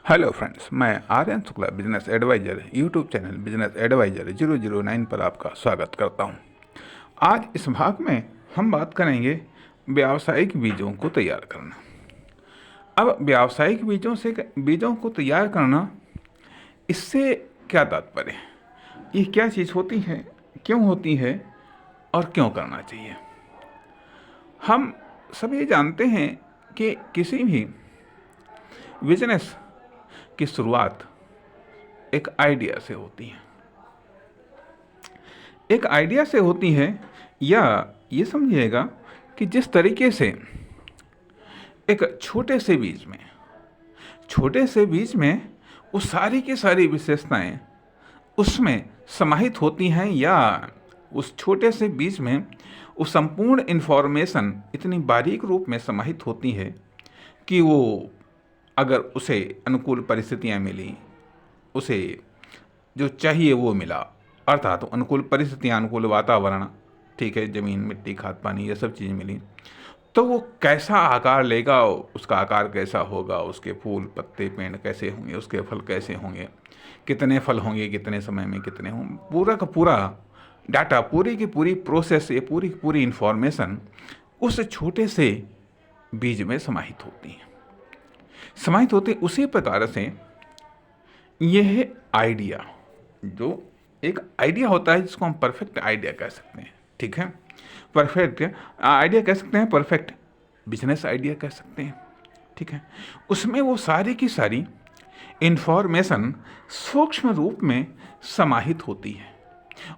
Hello friends, मैं Aryan Shukla business advisor YouTube channel business advisor 009 पर आपका स्वागत करता हूं। आज इस भाग में हम बात करेंगे व्यावसायिक बीजों को तैयार करना। अब व्यावसायिक बीजों को तैयार करना, इससे क्या तात्पर्य है, ये क्या चीज़ होती है, क्यों होती है और क्यों करना चाहिए। हम सभी जानते हैं कि किसी भी बिजनेस की शुरुआत एक आइडिया से होती है। एक आइडिया से होती है, या ये समझिएगा कि जिस तरीके से एक छोटे से बीज में वो सारी की सारी विशेषताएं उसमें समाहित होती हैं, या उस छोटे से बीज में वो संपूर्ण इन्फॉर्मेशन इतनी बारीक रूप में समाहित होती है कि वो अगर उसे अनुकूल परिस्थितियां मिली, उसे जो चाहिए वो मिला, अर्थात तो अनुकूल परिस्थितियाँ, अनुकूल वातावरण, ठीक है, ज़मीन, मिट्टी, खाद, पानी, ये सब चीज़ मिली, तो वो कैसा आकार लेगा, उसका आकार कैसा होगा, उसके फूल, पत्ते, पेड़ कैसे होंगे, उसके फल कैसे होंगे, कितने फल होंगे, कितने समय में कितने होंगे, पूरा का पूरा डाटा, पूरी की पूरी प्रोसेस, ये पूरी की पूरी इंफॉर्मेशन उस छोटे से बीज में समाहित होती है। उसी प्रकार से यह है आइडिया, जो एक आइडिया होता है जिसको हम परफेक्ट आइडिया कह सकते हैं, ठीक है, परफेक्ट आइडिया कह सकते हैं, परफेक्ट बिजनेस आइडिया कह सकते हैं, ठीक है। उसमें वो सारी की सारी इंफॉर्मेशन सूक्ष्म रूप में समाहित होती है,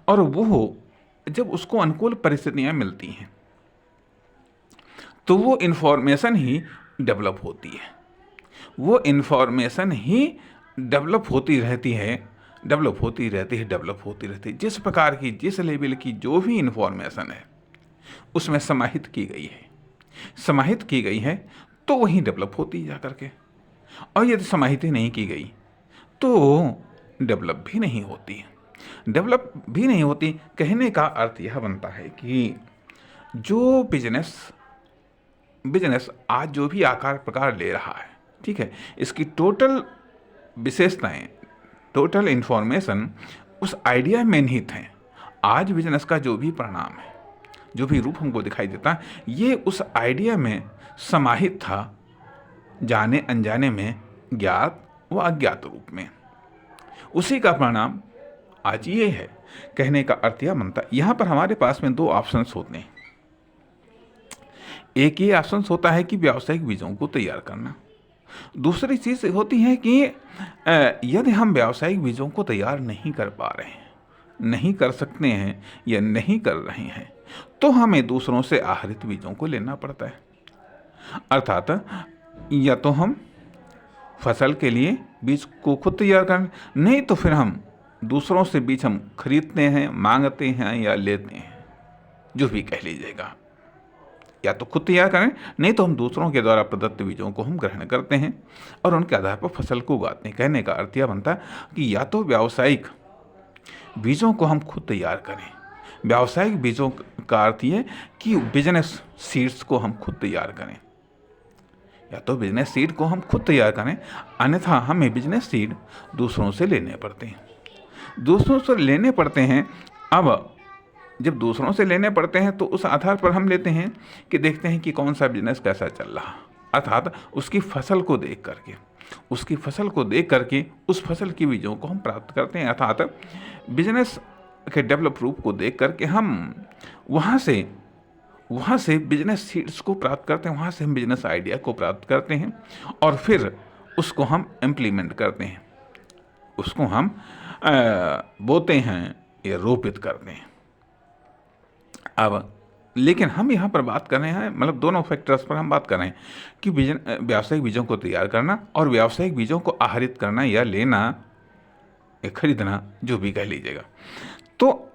और वो जब उसको अनुकूल परिस्थितियां मिलती हैं तो वो इंफॉर्मेशन ही डेवलप होती है, वो इंफॉर्मेशन ही डेवलप होती रहती है। जिस प्रकार की, जिस लेवल की जो भी इंफॉर्मेशन है उसमें समाहित की गई है तो वही डेवलप होती जा करके, और यदि समाहित ही नहीं की गई तो डेवलप भी नहीं होती। कहने का अर्थ यह बनता है कि जो बिजनेस आज जो भी आकार प्रकार ले रहा है, ठीक है, इसकी टोटल विशेषताएं, टोटल इंफॉर्मेशन उस आइडिया में निहित हैं। आज बिजनेस का जो भी परिणाम है, जो भी रूप हमको दिखाई देता है, ये उस आइडिया में समाहित था, जाने अनजाने में, ज्ञात व अज्ञात रूप में। उसी का परिणाम आज ये है। कहने का अर्थ यह बनता है, यहाँ पर हमारे पास में दो ऑप्शंस होते हैं। एक ये ऑप्शन होता है कि व्यावसायिक बीजों को तैयार करना। दूसरी चीज़ होती है कि यदि हम व्यावसायिक बीजों को तैयार नहीं कर पा रहे हैं, नहीं कर सकते हैं या नहीं कर रहे हैं, तो हमें दूसरों से आहरित बीजों को लेना पड़ता है। अर्थात या तो हम फसल के लिए बीज को खुद तैयार करें, नहीं तो फिर हम दूसरों से बीज हम खरीदते हैं, मांगते हैं या लेते हैं, जो भी कह लीजिएगा। या तो खुद तैयार करें, नहीं तो हम दूसरों के द्वारा प्रदत्त बीजों को हम ग्रहण करते हैं और उनके आधार पर फसल को उगाते हैं। कहने का अर्थ यह बनता है कि या तो व्यावसायिक बीजों को हम खुद तैयार करें। व्यावसायिक बीजों का अर्थ ये कि बिजनेस सीड्स को हम खुद तैयार करें, या तो बिजनेस सीड को हम खुद तैयार करें, अन्यथा हमें बिजनेस सीड दूसरों से लेने पड़ते हैं। अब जब दूसरों से लेने पड़ते हैं तो उस आधार पर हम लेते हैं कि देखते हैं कि कौन सा बिजनेस कैसा चल रहा, अर्थात उसकी फसल को देख करके उस फसल की बीजों को हम प्राप्त करते हैं। अर्थात बिजनेस के डेवलप रूप को देख करके हम वहाँ से बिजनेस सीड्स को प्राप्त करते हैं, वहाँ से हम बिजनेस आइडिया को प्राप्त करते हैं, और फिर उसको हम इम्प्लीमेंट करते हैं, उसको हम बोते हैं या रोपित करते हैं। अब लेकिन हम यहाँ पर बात कर रहे हैं, मतलब दोनों फैक्टर्स पर हम बात कर रहे हैं कि व्यावसायिक बीजों को तैयार करना और व्यावसायिक बीजों को आहरित करना या लेना या खरीदना, जो भी कह लीजिएगा। तो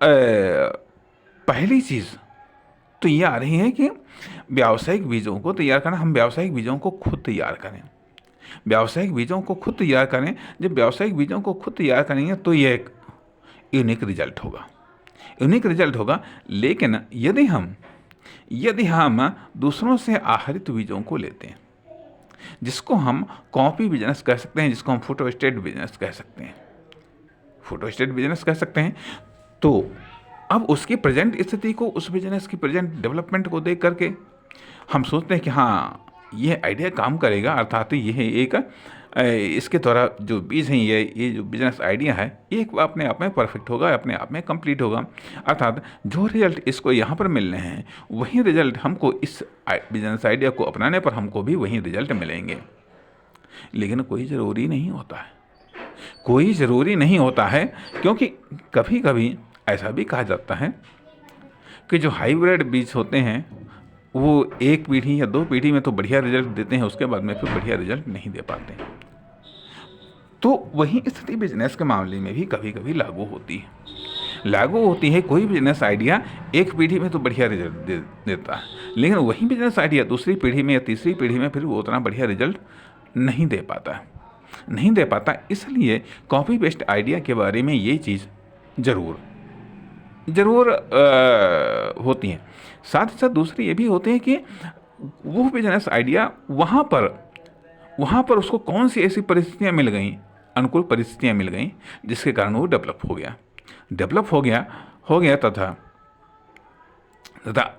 पहली चीज़ तो ये आ रही है कि व्यावसायिक बीजों को तैयार करना, हम व्यावसायिक बीजों को खुद तैयार करें। जब व्यावसायिक बीजों को खुद तैयार करेंगे तो ये एक यूनिक रिजल्ट होगा। लेकिन यदि हम दूसरों से आहरित बीजों को लेते हैं, जिसको हम कॉपी बिजनेस कह सकते हैं, जिसको हम फोटोस्टेट बिजनेस कह सकते हैं, फोटोस्टेट बिजनेस कह सकते हैं। तो अब उसकी प्रेजेंट स्थिति को, उस बिजनेस की प्रेजेंट डेवलपमेंट को देख करके हम सोचते हैं कि हाँ ये आइडिया काम करेगा, अर्थात ये एक इसके द्वारा जो बीज हैं, ये जो बिजनेस आइडिया है ये अपने आप में परफेक्ट होगा, अपने आप में कंप्लीट होगा, अर्थात जो रिजल्ट इसको यहाँ पर मिलने हैं वही रिजल्ट हमको इस बिजनेस आइडिया को अपनाने पर हमको भी वही रिजल्ट मिलेंगे। लेकिन कोई ज़रूरी नहीं होता है, कोई ज़रूरी नहीं होता है, क्योंकि कभी कभी ऐसा भी कहा जाता है कि जो हाइब्रिड बीज होते हैं वो एक पीढ़ी या 2 पीढ़ी में तो बढ़िया रिजल्ट देते हैं, उसके बाद में फिर बढ़िया रिजल्ट नहीं दे पाते। तो वही स्थिति बिजनेस के मामले में भी कभी कभी लागू होती है। कोई बिजनेस आइडिया एक पीढ़ी में तो बढ़िया रिजल्ट देता है, लेकिन वही बिजनेस आइडिया दूसरी पीढ़ी में या तीसरी पीढ़ी में फिर वो उतना बढ़िया रिजल्ट नहीं दे पाता। इसलिए कॉपी पेस्ट आइडिया के बारे में ये चीज़ ज़रूर होती है। साथ ही साथ दूसरी ये भी होती है कि वो बिजनेस आइडिया वहाँ पर उसको कौन सी ऐसी परिस्थितियाँ मिल गई, अनुकूल परिस्थितियाँ मिल गई, जिसके कारण वो डेवलप हो गया तथा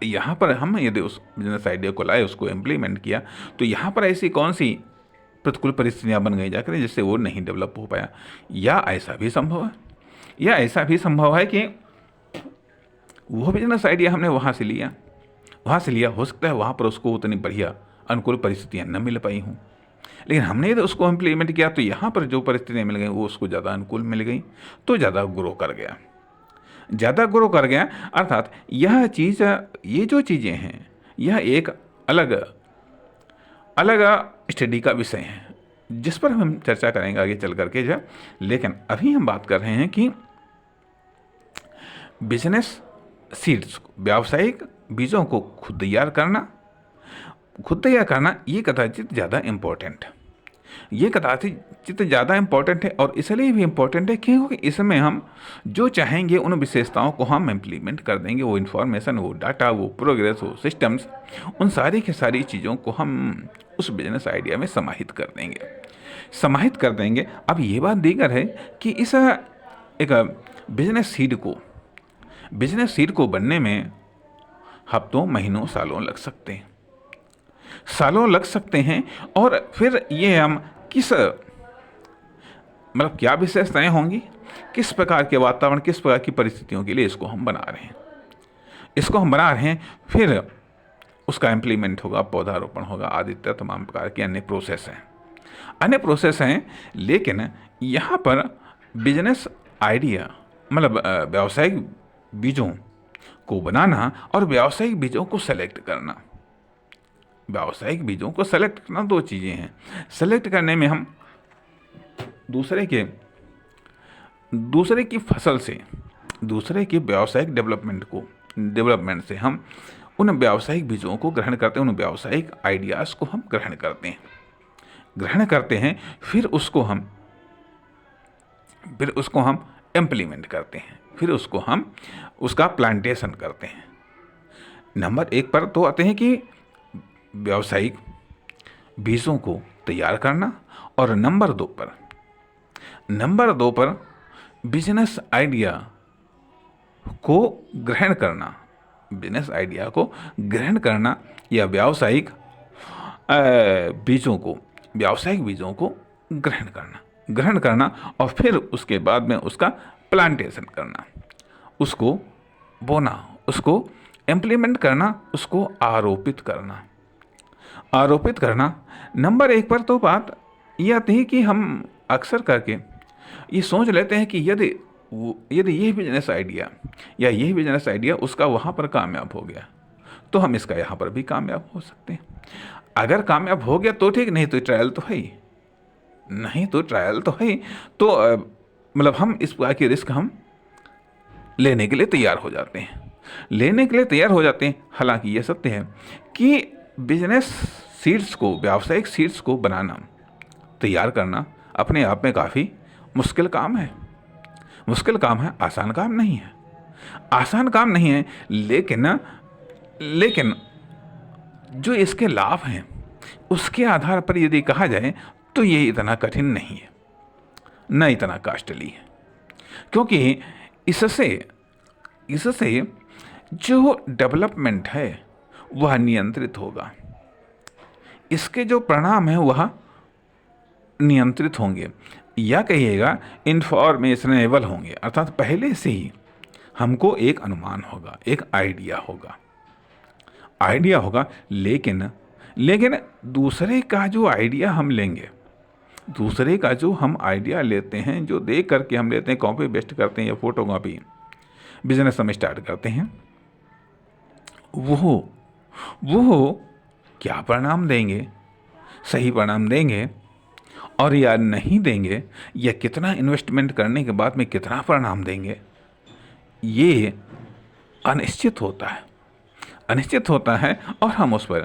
यहाँ पर हम यदि उस बिजनेस आइडिया को लाए, उसको इम्प्लीमेंट किया, तो यहाँ पर ऐसी कौन सी प्रतिकूल परिस्थितियाँ बन गई जाकर जिससे वो नहीं डेवलप हो पाया। या ऐसा भी संभव है कि वो बिजनेस आइडिया हमने वहाँ से लिया, हो सकता है वहाँ पर उसको उतनी बढ़िया अनुकूल परिस्थितियाँ न मिल पाई हों, लेकिन हमने यदि उसको इम्प्लीमेंट किया तो यहाँ पर जो परिस्थितियाँ मिल गई वो उसको ज़्यादा अनुकूल मिल गई, तो ज़्यादा ग्रो कर गया। अर्थात ये जो चीज़ें हैं यह एक अलग स्टडी का विषय है, जिस पर हम चर्चा करेंगे आगे चल करके जो। लेकिन अभी हम बात कर रहे हैं कि बिजनेस सीड्स, व्यावसायिक बीजों को खुद तैयार करना ये कदाचित ज़्यादा इम्पोर्टेंट है। और इसलिए भी इम्पोर्टेंट है क्योंकि इसमें हम जो चाहेंगे उन विशेषताओं को हम इम्प्लीमेंट कर देंगे। वो इन्फॉर्मेशन, वो डाटा, वो प्रोग्रेस, वो सिस्टम्स, उन सारी की सारी चीज़ों को हम उस बिजनेस आइडिया में समाहित कर देंगे। अब ये बात दीगर है कि इस एक बिजनेस सीड को बनने में हफ्तों, महीनों, सालों लग सकते हैं। और फिर ये हम क्या विशेषताएं होंगी, किस प्रकार के वातावरण, किस प्रकार की परिस्थितियों के लिए इसको हम बना रहे हैं, फिर उसका इम्प्लीमेंट होगा, पौधारोपण होगा, आदि तमाम प्रकार के अन्य प्रोसेस हैं। लेकिन यहाँ पर बिजनेस आइडिया व्यावसायिक बीजों को बनाना और व्यावसायिक बीजों को सेलेक्ट करना, दो चीज़ें हैं। सेलेक्ट करने में हम दूसरे की फसल से, दूसरे के व्यावसायिक डेवलपमेंट से हम उन व्यावसायिक बीजों को ग्रहण करते हैं, उन व्यावसायिक आइडियाज़ को हम ग्रहण करते हैं, फिर उसको हम इम्प्लीमेंट करते हैं, फिर उसको हम उसका प्लांटेशन करते हैं। नंबर 1 पर तो आते हैं कि व्यावसायिक बीजों को तैयार करना, और नंबर 2 पर बिजनेस आइडिया को ग्रहण करना, या व्यावसायिक बीजों को ग्रहण करना और फिर उसके बाद में उसका प्लांटेशन करना, उसको बोना, उसको इम्प्लीमेंट करना, उसको आरोपित करना। नंबर 1 पर तो बात यह आती है कि हम अक्सर करके ये सोच लेते हैं कि यदि यह बिजनेस आइडिया उसका वहाँ पर कामयाब हो गया तो हम इसका यहाँ पर भी कामयाब हो सकते हैं। अगर कामयाब हो गया तो ठीक, नहीं तो ट्रायल तो है। तो हम इस प्रकार की रिस्क हम लेने के लिए तैयार हो जाते हैं। हालांकि यह सत्य है कि बिजनेस सीड्स को, व्यावसायिक सीड्स को बनाना, तैयार करना अपने आप में काफ़ी मुश्किल काम है, आसान काम नहीं है। लेकिन जो इसके लाभ हैं उसके आधार पर यदि कहा जाए तो ये इतना कठिन नहीं है, न इतना कास्टली है, क्योंकि इससे इससे जो डेवलपमेंट है वह नियंत्रित होगा, इसके जो परिणाम है वह नियंत्रित होंगे, या कहिएगा इंफॉर्मेशनेबल होंगे, अर्थात पहले से ही हमको एक अनुमान होगा, एक आइडिया होगा। लेकिन दूसरे का जो आइडिया हम लेंगे, दूसरे का जो हम आइडिया लेते हैं, जो देख करके हम लेते हैं, कॉपी पेस्ट करते हैं या फोटो कॉपी बिजनेस हम स्टार्ट करते हैं, वो क्या परिणाम देंगे, सही परिणाम देंगे और या नहीं देंगे, या कितना इन्वेस्टमेंट करने के बाद में कितना परिणाम देंगे, ये अनिश्चित होता है और हम उस पर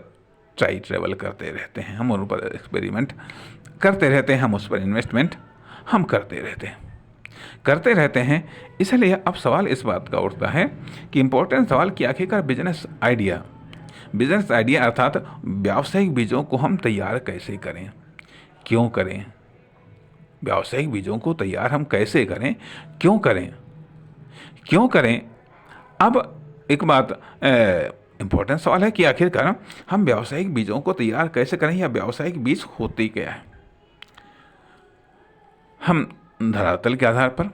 ट्रेवल करते रहते हैं, हम उन पर एक्सपेरिमेंट करते रहते हैं, हम उस पर इन्वेस्टमेंट हम करते रहते हैं। इसलिए अब सवाल इस बात का उठता है कि इम्पोर्टेंट सवाल कि आखिरकार बिजनेस आइडिया अर्थात व्यावसायिक बीजों को हम तैयार कैसे करें, क्यों करें, व्यावसायिक बीजों को तैयार हम कैसे करें, क्यों करें। अब एक बात इम्पोर्टेंट सवाल है कि आखिरकार हम व्यावसायिक बीजों को तैयार कैसे करें, या व्यावसायिक बीज होते क्या है। हम धरातल के आधार पर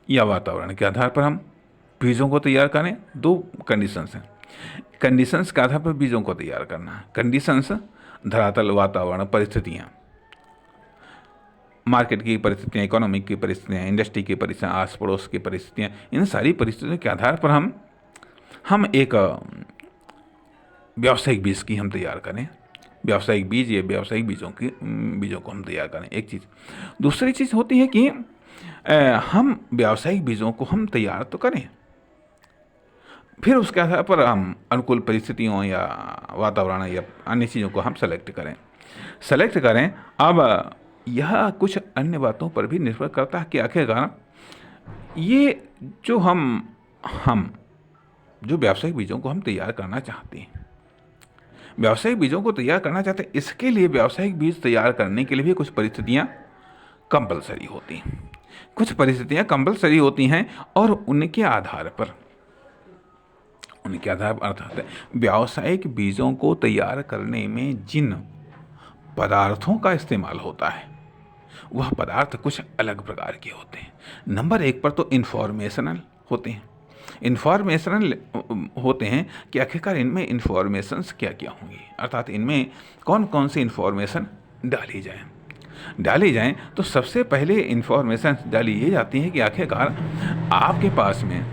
या वातावरण के आधार पर हम बीजों को तैयार करें। दो कंडीशंस हैं, कंडीशंस के आधार पर बीजों को तैयार करना। कंडीशंस धरातल, वातावरण, परिस्थितियाँ, मार्केट की परिस्थितियाँ, इकोनॉमिक की परिस्थितियाँ, इंडस्ट्री की परिस्थितियाँ, आस पड़ोस की परिस्थितियाँ, इन सारी परिस्थितियों के आधार पर हम एक व्यावसायिक बीज की हम तैयार करें, व्यावसायिक बीज या व्यावसायिक बीजों को हम तैयार करें, एक चीज़। दूसरी चीज़ होती है कि हम व्यावसायिक बीजों को हम तैयार तो करें, फिर उसके आधार पर हम अनुकूल परिस्थितियों या वातावरण या अन्य चीज़ों को हम सेलेक्ट करें। अब यह कुछ अन्य बातों पर भी निर्भर करता है कि आखिरकार ये जो हम जो व्यावसायिक बीजों को हम तैयार करना चाहते हैं, इसके लिए व्यावसायिक बीज तैयार करने के लिए भी कुछ परिस्थितियाँ कंपलसरी होती हैं, और उनके आधार पर अर्थात व्यावसायिक बीजों को तैयार करने में जिन पदार्थों का इस्तेमाल होता है वह पदार्थ कुछ अलग प्रकार के होते हैं। नंबर एक पर तो इन्फॉर्मेशनल होते हैं कि आखिरकार इनमें इंफॉर्मेशंस क्या क्या होंगी, अर्थात इनमें कौन कौन सी इंफॉर्मेशन डाली जाएं। तो सबसे पहले इंफॉर्मेशन डाली ये जाती है कि आखिरकार आपके पास में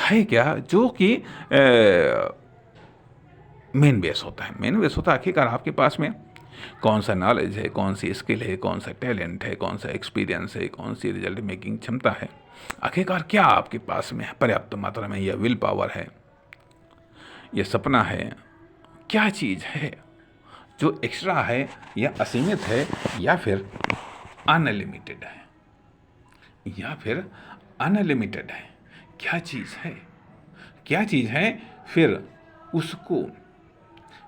है क्या, जो कि मेन बेस होता है आखिरकार आपके पास में कौन सा नॉलेज है, कौन सी स्किल है, कौन सा टैलेंट है, कौन सा एक्सपीरियंस है, कौन सी रिजल्ट मेकिंग क्षमता है, आखिरकार क्या आपके पास में पर्याप्त मात्रा में, या विल पावर है, या सपना है, क्या चीज़ है जो एक्स्ट्रा है या असीमित है या फिर अनलिमिटेड है, क्या चीज़ है,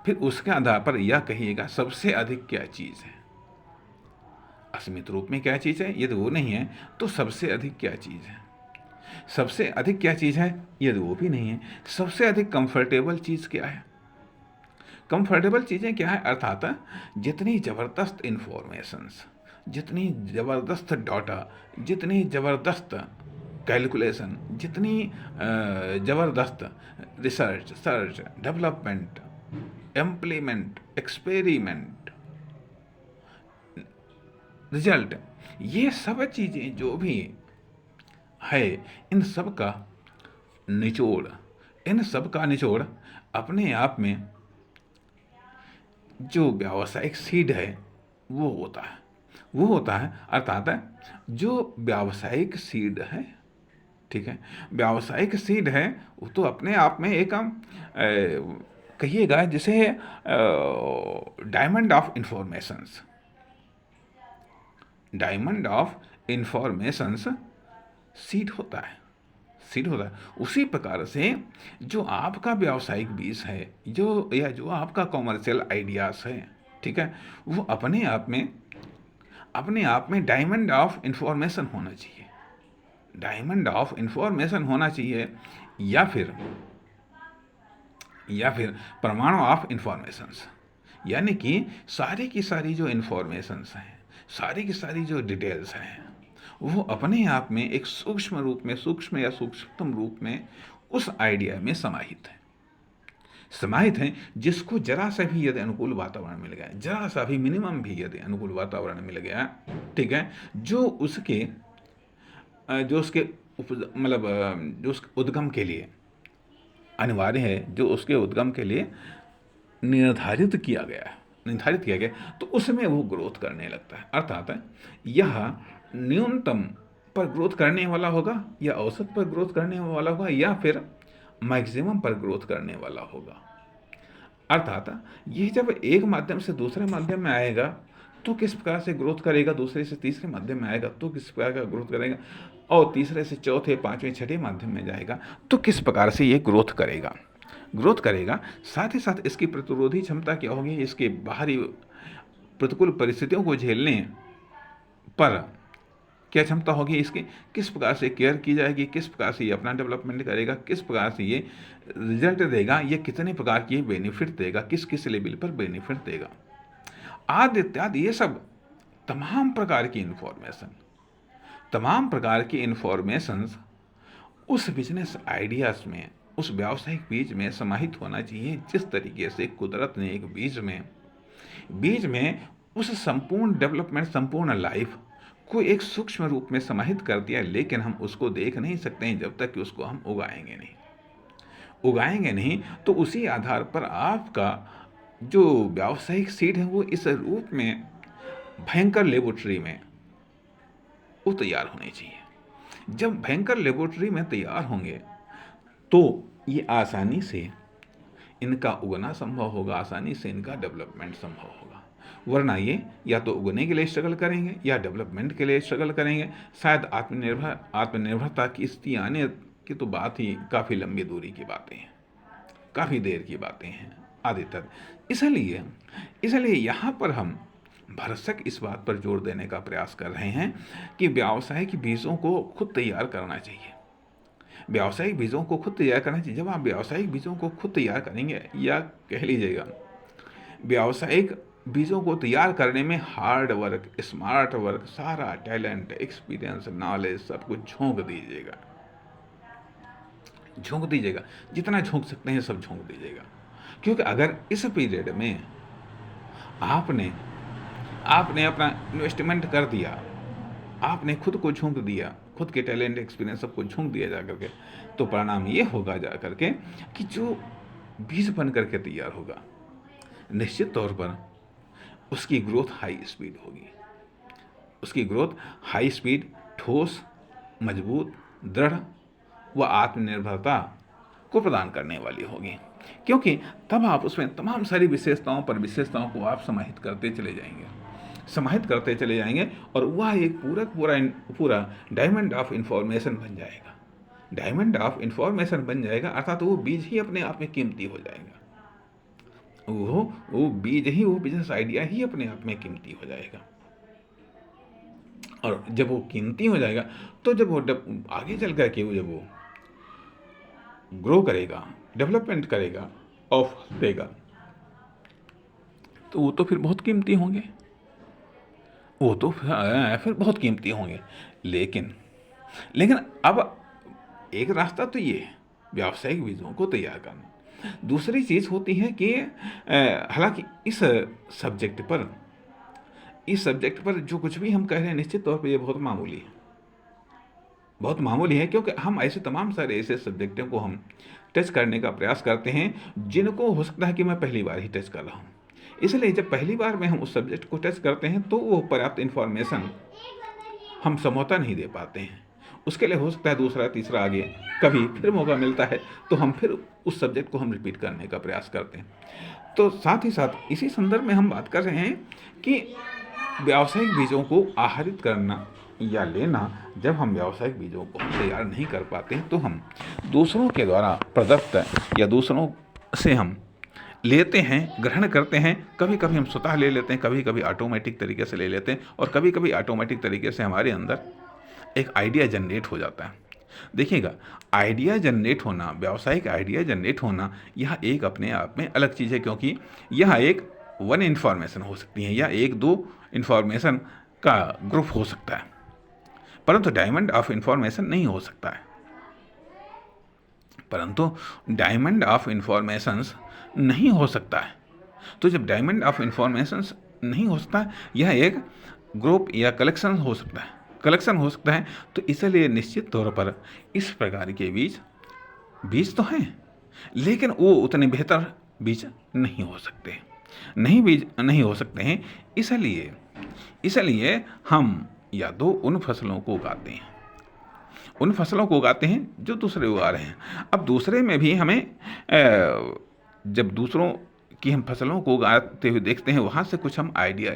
फिर उसके आधार पर या कहिएगा सबसे अधिक क्या चीज़ है, असीमित रूप में क्या चीज़ है, यदि वो नहीं है तो सबसे अधिक क्या चीज़ है, सबसे अधिक क्या चीज़ है, यदि वो भी नहीं है सबसे अधिक कंफर्टेबल चीज़ क्या है। कंफर्टेबल चीज़ें क्या है, अर्थात जितनी ज़बरदस्त इंफॉर्मेशंस, जितनी ज़बरदस्त डाटा, जितनी ज़बरदस्त कैलकुलेशन, जितनी ज़बरदस्त research, search, development, implement, experiment, result, ये सब चीज़ें जो भी है, इन सब का निचोड़ अपने आप में जो व्यावसायिक सीड है वो होता है अर्थात जो व्यावसायिक सीड है, ठीक है, व्यावसायिक सीड है वो तो अपने आप में एक कहिएगा जैसे diamond of informations seed seed होता है। उसी प्रकार से जो आपका व्यावसायिक बीज है, जो आपका कॉमर्शियल आइडियाज़ है, ठीक है, वो अपने आप में डायमंड ऑफ इंफॉर्मेशन होना चाहिए। डायमंड ऑफ इंफॉर्मेशन होना चाहिए, या फिर परमाणु ऑफ इंफॉर्मेशंस, यानी कि सारी की सारी जो इंफॉर्मेशंस हैं, सारी की सारी जो डिटेल्स हैं, वो अपने आप में एक सूक्ष्म या सूक्ष्मतम रूप में उस आइडिया में समाहित हैं, जिसको जरा सा भी यदि अनुकूल वातावरण मिल गया, जरा सा भी मिनिमम भी यदि अनुकूल वातावरण मिल गया, ठीक है, जो उसके उद्गम के लिए अनिवार्य है, जो उसके उद्गम के लिए निर्धारित किया गया, तो उसमें वो ग्रोथ करने लगता है। अर्थात यह न्यूनतम पर ग्रोथ करने वाला होगा, या औसत पर ग्रोथ करने वाला होगा, या फिर मैक्सिमम पर ग्रोथ करने वाला होगा। अर्थात ये जब एक माध्यम से दूसरे माध्यम में आएगा तो किस प्रकार से ग्रोथ करेगा, दूसरे से तीसरे माध्यम में आएगा तो किस प्रकार का ग्रोथ करेगा, और तीसरे से चौथे, पांचवें, छठे माध्यम में जाएगा तो किस प्रकार से ये ग्रोथ करेगा। साथ ही साथ इसकी प्रतिरोधी क्षमता क्या होगी, इसके बाहरी प्रतिकूल परिस्थितियों को झेलने पर क्या क्षमता होगी इसकी, किस प्रकार से केयर की जाएगी, किस प्रकार से ये अपना डेवलपमेंट करेगा, किस प्रकार से ये रिजल्ट देगा, ये कितने प्रकार की बेनिफिट देगा, किस किस लेवल पर बेनिफिट देगा, आदि इत्यादि। ये सब तमाम प्रकार की इंफॉर्मेशंस उस बिजनेस आइडियाज़ में, उस व्यावसायिक बीज में समाहित होना चाहिए। जिस तरीके से कुदरत ने एक बीज में उस संपूर्ण डेवलपमेंट, संपूर्ण लाइफ को एक सूक्ष्म रूप में समाहित कर दिया, लेकिन हम उसको देख नहीं सकते हैं जब तक कि उसको हम उगाएंगे नहीं। तो उसी आधार पर आपका जो व्यावसायिक सीड है वो इस रूप में भयंकर लेबोरेटरी में वो तैयार होने चाहिए। जब भयंकर लेबोरेटरी में तैयार होंगे तो ये आसानी से इनका उगना संभव होगा, आसानी से इनका डेवलपमेंट संभव होगा। वरना ये या तो उगने के लिए स्ट्रगल करेंगे या डेवलपमेंट के लिए स्ट्रगल करेंगे। शायद आत्मनिर्भरता की स्थिति आने की तो बात ही काफ़ी लंबी दूरी की बातें हैं, काफ़ी देर की बातें हैं आदि तक। इसलिए यहाँ पर हम भरसक इस बात पर जोर देने का प्रयास कर रहे हैं कि व्यावसायिक बीजों को खुद तैयार करना चाहिए। जब आप व्यावसायिक बीजों को खुद तैयार करेंगे, या कह लीजिएगा व्यावसायिक बीजों को तैयार करने में हार्ड वर्क, स्मार्ट वर्क, सारा टैलेंट, एक्सपीरियंस, नॉलेज सब कुछ झोंक दीजिएगा। जितना झोंक सकते हैं सब झोंक दीजिएगा। क्योंकि अगर इस पीरियड में आपने अपना इन्वेस्टमेंट कर दिया, आपने खुद को झोंक दिया, खुद के टैलेंट, एक्सपीरियंस सबको झोंक दिया जा करके, तो परिणाम ये होगा जा करके कि जो बीज बन करके तैयार होगा, निश्चित तौर पर उसकी ग्रोथ हाई स्पीड होगी। ठोस, मजबूत, दृढ़ व आत्मनिर्भरता को प्रदान करने वाली होगी। क्योंकि तब आप उसमें तमाम सारी विशेषताओं को आप समाहित करते चले जाएंगे और वह एक पूरा डायमंड ऑफ इंफॉर्मेशन बन जाएगा। अर्थात वो बीज ही अपने आप में कीमती हो जाएगा। वो बिजनेस आइडिया ही अपने आप में कीमती हो जाएगा। और जब वो कीमती हो जाएगा तो जब वो आगे चल कर के जब वो ग्रो करेगा, डेवलपमेंट करेगा, ऑफ देगा, तो वो तो फिर बहुत कीमती होंगे। लेकिन अब एक रास्ता तो ये है व्यावसायिक बीजों को तैयार करना। दूसरी चीज़ होती है कि हालांकि इस सब्जेक्ट पर जो कुछ भी हम कह रहे हैं, निश्चित तौर पर ये बहुत मामूली है, क्योंकि हम तमाम सारे ऐसे सब्जेक्टों को हम टच करने का प्रयास करते हैं जिनको हो सकता है कि मैं पहली बार ही टच कर रहा हूँ। इसलिए जब पहली बार में हम उस सब्जेक्ट को टच करते हैं तो वो पर्याप्त इन्फॉर्मेशन हम समझौता नहीं दे पाते हैं। उसके लिए हो सकता है दूसरा तीसरा आगे कभी फिर मौका मिलता है तो हम फिर उस सब्जेक्ट को हम रिपीट करने का प्रयास करते हैं। तो साथ ही साथ इसी संदर्भ में हम बात कर रहे हैं कि व्यावसायिक बीजों को आहरित करना या लेना, जब हम व्यावसायिक बीजों को तैयार नहीं कर पाते तो हम दूसरों के द्वारा प्रदत्त या दूसरों से हम लेते हैं, ग्रहण करते हैं। कभी कभी हम स्वतः ले लेते हैं, कभी कभी ऑटोमेटिक तरीके से ले लेते हैं, और कभी कभी ऑटोमेटिक तरीके से हमारे अंदर एक आइडिया जनरेट हो जाता है। देखिएगा, आइडिया जनरेट होना, व्यावसायिक आइडिया जनरेट होना, यह एक अपने आप में अलग चीज़ है, क्योंकि यह एक वन इन्फॉर्मेशन हो सकती है या एक दो इन्फॉर्मेशन का ग्रुप हो सकता है, परंतु डायमंड ऑफ इन्फॉर्मेशन नहीं हो सकता है। परंतु डायमंड ऑफ इन्फॉर्मेशंस नहीं हो सकता है। तो जब डायमंड ऑफ इन्फॉर्मेशंस नहीं हो सकता, यह एक ग्रुप या कलेक्शन हो सकता है, तो इसलिए निश्चित तौर पर इस प्रकार के बीज तो हैं, लेकिन वो उतने बेहतर बीज नहीं हो सकते, नहीं हो सकते हैं। इसलिए हम या तो उन फसलों को उगाते हैं जो दूसरे उगा रहे हैं। अब दूसरे में भी हमें जब दूसरों की हम फसलों को उगाते हुए देखते हैं, वहाँ से कुछ हम आइडिया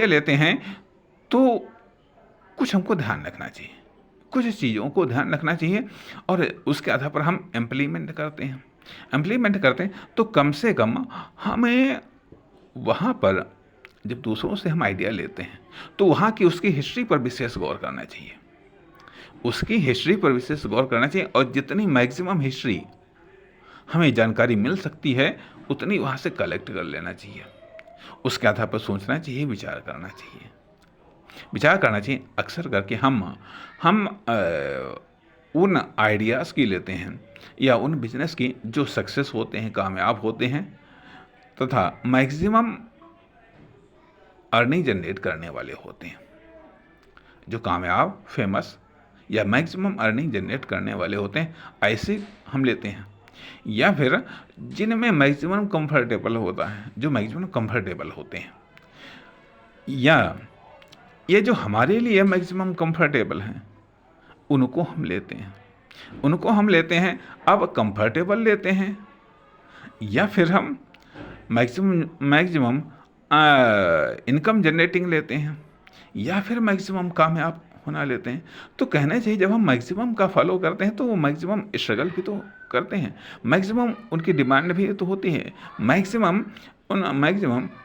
लेते हैं, तो कुछ हमको ध्यान रखना चाहिए, कुछ चीज़ों को ध्यान रखना चाहिए, और उसके आधार पर हम इम्प्लीमेंट करते हैं। तो कम से कम हमें वहाँ पर जब दूसरों से हम आइडिया लेते हैं तो वहाँ की उसकी हिस्ट्री पर विशेष गौर करना चाहिए, और जितनी मैक्सिमम हिस्ट्री हमें जानकारी मिल सकती है उतनी वहाँ से कलेक्ट कर लेना चाहिए। उसके आधार पर सोचना चाहिए, विचार करना चाहिए। अक्सर करके हम उन आइडियाज़ की लेते हैं या उन बिजनेस की जो सक्सेस होते हैं, कामयाब होते हैं, तथा मैक्सिमम अर्निंग जनरेट करने वाले होते हैं, जो कामयाब, फेमस या मैक्सिमम अर्निंग जनरेट करने वाले होते हैं, ऐसे हम लेते हैं। या फिर जिनमें मैक्सिमम कंफर्टेबल होता है, जो मैक्सिमम कंफर्टेबल होते हैं, या ये जो हमारे लिए मैक्सिमम कंफर्टेबल हैं, उनको हम लेते हैं। अब कंफर्टेबल लेते हैं, या फिर हम मैक्सिमम इनकम जनरेटिंग लेते हैं, या फिर मैक्सिमम कामयाब होना लेते हैं। तो कहना चाहिए, जब हम मैक्सिमम का फॉलो करते हैं तो वो मैक्सिमम स्ट्रगल भी तो करते हैं, मैक्सिमम उनकी डिमांड भी तो होती है, मैक्सिमम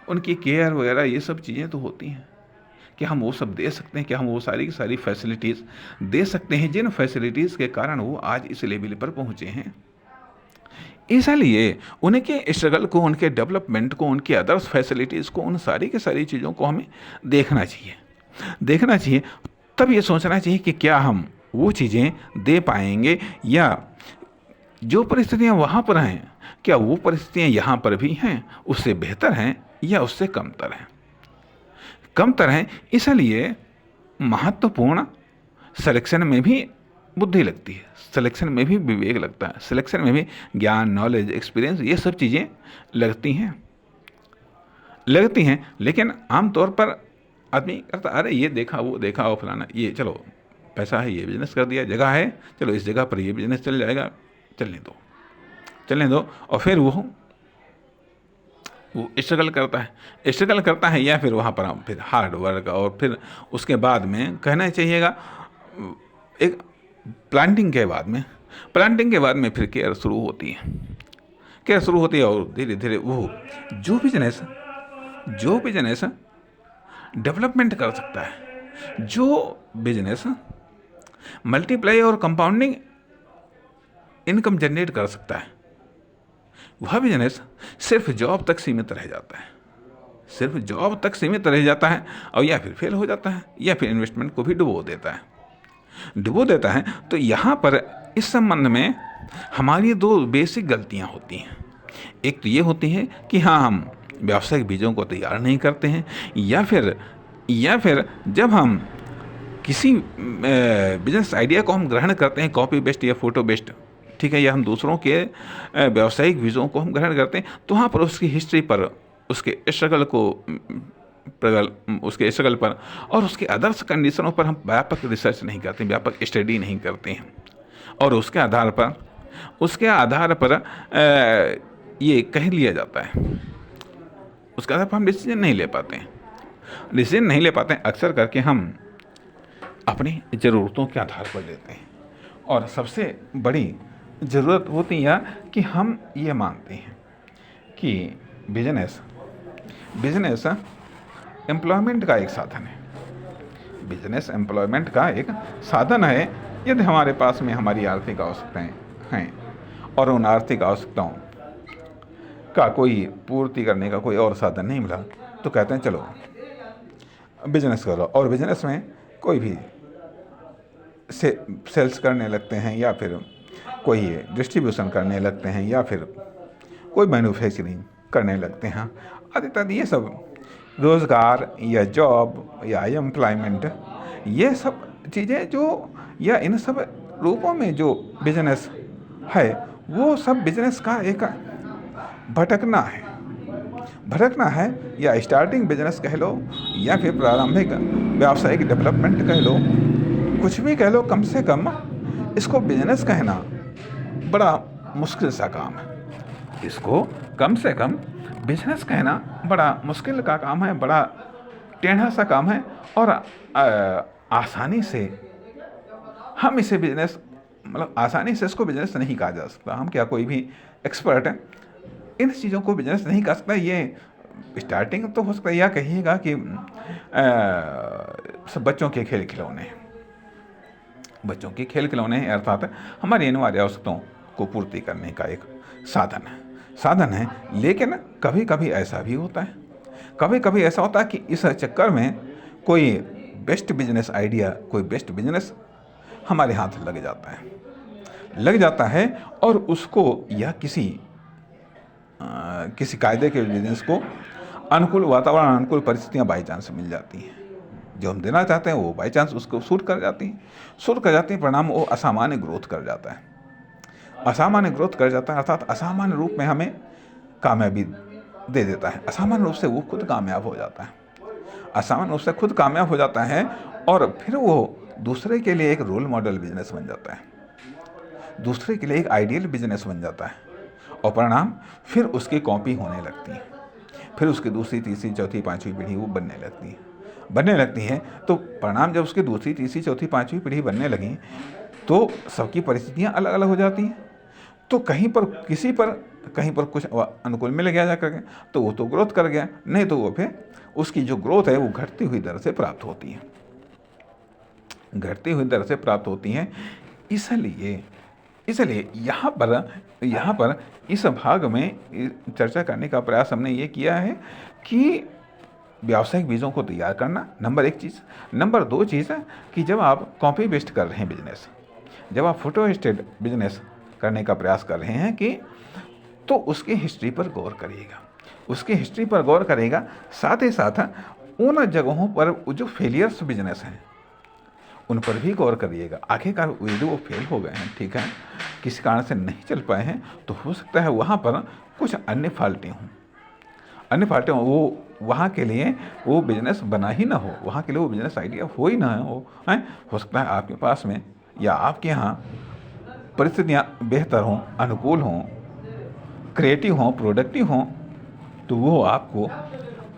उनकी केयर वगैरह ये सब चीज़ें तो होती हैं। कि हम वो सब दे सकते हैं, कि हम वो सारी की सारी फैसिलिटीज़ दे सकते हैं, जिन फैसिलिटीज़ के कारण वो आज इस लेवल पर पहुँचे हैं। इसलिए उनके स्ट्रगल को, उनके डेवलपमेंट को, उनकी अदर्स फैसिलिटीज़ को, उन सारी की सारी चीज़ों को हमें देखना चाहिए। तब ये सोचना चाहिए कि क्या हम वो चीज़ें दे पाएंगे, या जो परिस्थितियाँ वहाँ पर हैं, क्या वो परिस्थितियाँ यहाँ पर भी हैं, उससे बेहतर हैं या उससे कमतर हैं। इसलिए महत्वपूर्ण सिलेक्शन में भी बुद्धि लगती है, सिलेक्शन में भी विवेक लगता है, सिलेक्शन में भी ज्ञान, नॉलेज, एक्सपीरियंस, ये सब चीज़ें लगती हैं। लेकिन आमतौर पर आदमी करता, अरे ये देखा, वो देखा, वो फलाना, ये चलो पैसा है, ये बिजनेस कर दिया, जगह है, चलो इस जगह पर ये बिजनेस चल जाएगा, चलने दो। और फिर वो स्ट्रगल करता है, या फिर वहाँ पर हम फिर हार्ड वर्क, और फिर उसके बाद में कहना चाहिएगा एक प्लांटिंग के बाद में फिर केयर शुरू होती है, और धीरे धीरे वो जो बिजनेस डेवलपमेंट कर सकता है, जो बिजनेस मल्टीप्लाई और कंपाउंडिंग इनकम जनरेट कर सकता है, वह बिजनेस सिर्फ जॉब तक सीमित रह जाता है, और या फिर फेल हो जाता है, या फिर इन्वेस्टमेंट को भी डुबो देता है। तो यहाँ पर इस संबंध में हमारी दो बेसिक गलतियाँ होती हैं। एक तो ये होती है कि हाँ, हम व्यावसायिक बीजों को तैयार नहीं करते हैं, या फिर जब हम किसी बिजनेस आइडिया को हम ग्रहण करते हैं, कॉपी बेस्ड या फोटो बेस्ड, ठीक है, या हम दूसरों के व्यावसायिक बीजों को हम ग्रहण करते हैं, तो वहाँ पर उसकी हिस्ट्री पर, उसके स्ट्रगल पर और उसके अदर्स कंडीशनों पर हम व्यापक रिसर्च नहीं करते, व्यापक स्टडी नहीं करते हैं, और उसके आधार पर ये कह लिया जाता है, उसके आधार पर हम डिसीजन नहीं ले पाते हैं। डिसीजन नहीं ले पाते हैं, अक्सर करके हम अपनी ज़रूरतों के आधार पर लेते हैं। और सबसे बड़ी ज़रूरत होती है कि हम ये मानते हैं कि बिजनेस बिजनेस एम्प्लॉयमेंट का एक साधन है। बिजनेस एम्प्लॉयमेंट का एक साधन है। यदि हमारे पास में हमारी आर्थिक आवश्यकताएं हैं और उन आर्थिक आवश्यकताओं का कोई पूर्ति करने का कोई और साधन नहीं मिला, तो कहते हैं चलो बिजनेस करो, और बिजनेस में कोई भी सेल्स करने लगते हैं, या फिर कोई डिस्ट्रीब्यूशन करने लगते हैं, या फिर कोई मैन्युफैक्चरिंग करने लगते हैं आदि इत्यादि। ये सब रोज़गार या जॉब या एम्प्लॉयमेंट, ये सब चीज़ें जो, या इन सब रूपों में जो बिजनेस है, वो सब बिजनेस का एक भटकना है, या स्टार्टिंग बिजनेस कह लो, या फिर प्रारंभिक व्यावसायिक डेवलपमेंट कह लो, कुछ भी कह लो। कम से कम इसको बिजनेस कहना बड़ा मुश्किल सा काम है। इसको कम से कम बिजनेस कहना बड़ा मुश्किल का काम है, बड़ा टेढ़ा सा काम है, और आसानी से हम इसे बिजनेस, मतलब आसानी से इसको बिजनेस नहीं कहा जा सकता। हम क्या कोई भी एक्सपर्ट है इन चीज़ों को बिजनेस नहीं कह सकता। ये स्टार्टिंग तो हो सकता है, या कहिएगा कि सब बच्चों के खेल खिलौने हैं, अर्थात हमारी अनिवार्य आवश्यकताओं को पूर्ति करने का एक साधन है। लेकिन कभी कभी ऐसा होता है कि इस चक्कर में कोई बेस्ट बिजनेस आइडिया, कोई बेस्ट बिजनेस हमारे हाथ लग जाता है, और उसको या किसी कायदे के बिजनेस को अनुकूल वातावरण, अनुकूल परिस्थितियां बाई चांस मिल जाती हैं। जो हम देना चाहते हैं वो बाई चांस उसको सूट कर जाती हैं। परिणाम वो असामान्य ग्रोथ कर जाता है, अर्थात असामान्य रूप में हमें कामयाबी दे देता है। असामान्य रूप से वो खुद कामयाब हो जाता है, और फिर वो दूसरे के लिए एक रोल मॉडल बिजनेस बन जाता है, दूसरे के लिए एक आइडियल बिजनेस बन जाता है, और परिणाम फिर उसकी कॉपी होने लगती है। फिर उसकी दूसरी, तीसरी, चौथी, पाँचवीं पीढ़ी वो बनने लगती है। तो परिणाम जब उसकी दूसरी, तीसरी, चौथी, पाँचवीं पीढ़ी बनने लगी, तो सबकी परिस्थितियाँ अलग अलग हो जाती हैं। तो कहीं पर कुछ अनुकूल मिल गया जाकर के, तो वो तो ग्रोथ कर गया, नहीं तो वो फिर उसकी जो ग्रोथ है वो घटती हुई दर से प्राप्त होती है। इसलिए यहाँ पर इस भाग में चर्चा करने का प्रयास हमने ये किया है कि व्यावसायिक बीजों को तैयार करना, नंबर 1 चीज़। नंबर 2 चीज़ है कि जब आप कॉपी पेस्ट कर रहे हैं बिजनेस, जब आप फोटो स्टेट बिजनेस करने का प्रयास कर रहे हैं कि, तो उसकी हिस्ट्री पर गौर करेगा। साथ ही साथ उन जगहों पर जो फेलियर्स बिजनेस हैं उन पर भी गौर करिएगा। आखिरकार यदि वो फेल हो गए हैं, ठीक है, किसी कारण से नहीं चल पाए हैं, तो हो सकता है वहाँ पर कुछ अन्य फाल्टें हों, वो वहाँ के लिए वो बिजनेस बना ही ना हो, वहाँ के लिए वो बिजनेस आइडिया हो ही ना हो सकता है आपके पास में या आपके यहाँ परिस्थितियाँ बेहतर हों, अनुकूल हों, क्रिएटिव हों, प्रोडक्टिव हों, तो वो आपको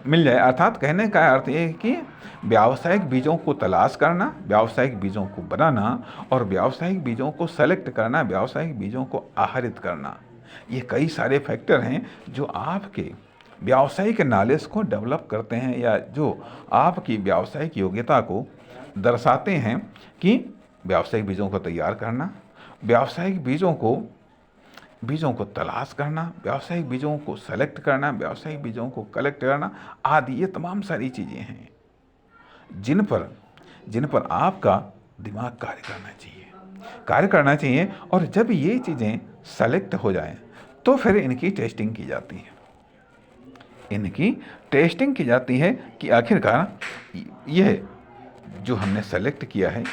मिल जाए। अर्थात कहने का अर्थ ये है कि व्यावसायिक बीजों को तलाश करना, व्यावसायिक बीजों को बनाना, और व्यावसायिक बीजों को सेलेक्ट करना, व्यावसायिक बीजों को आहरित करना, ये कई सारे फैक्टर हैं जो आपके व्यावसायिक नॉलेज को डेवलप करते हैं, या जो आपकी व्यावसायिक योग्यता को दर्शाते हैं कि व्यावसायिक बीजों को तैयार करना, व्यावसायिक बीजों को तलाश करना, व्यावसायिक बीजों को सेलेक्ट करना, व्यावसायिक बीजों को कलेक्ट करना आदि। ये तमाम सारी चीज़ें हैं जिन पर आपका दिमाग कार्य करना चाहिए। और जब ये चीज़ें सेलेक्ट हो जाएं, तो फिर इनकी टेस्टिंग की जाती है कि आखिरकार यह जो हमने सेलेक्ट किया है,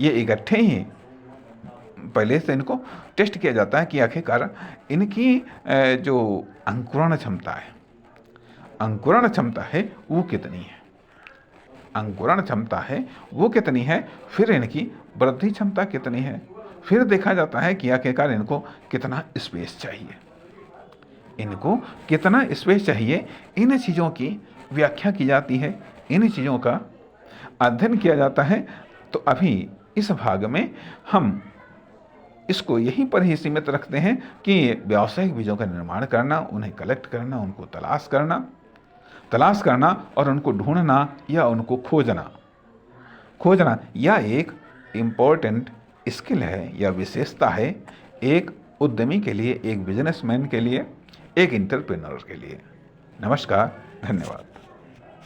ये इकट्ठे ही पहले से इनको टेस्ट किया जाता है कि आखिरकार इनकी जो अंकुरण क्षमता है वो कितनी है, फिर इनकी वृद्धि क्षमता कितनी है, फिर देखा जाता है कि आखिरकार इनको कितना स्पेस चाहिए, इन चीज़ों की व्याख्या की जाती है, इन्हीं चीज़ों का अध्ययन किया जाता है। तो अभी इस भाग में हम इसको यहीं पर ही सीमित रखते हैं कि व्यावसायिक बीजों का निर्माण करना, उन्हें कलेक्ट करना, उनको तलाश करना और उनको ढूंढना या उनको खोजना यह एक इम्पोर्टेंट स्किल है या विशेषता है एक उद्यमी के लिए, एक बिजनेसमैन के लिए, एक एंटरप्रेन्योर के लिए। नमस्कार, धन्यवाद।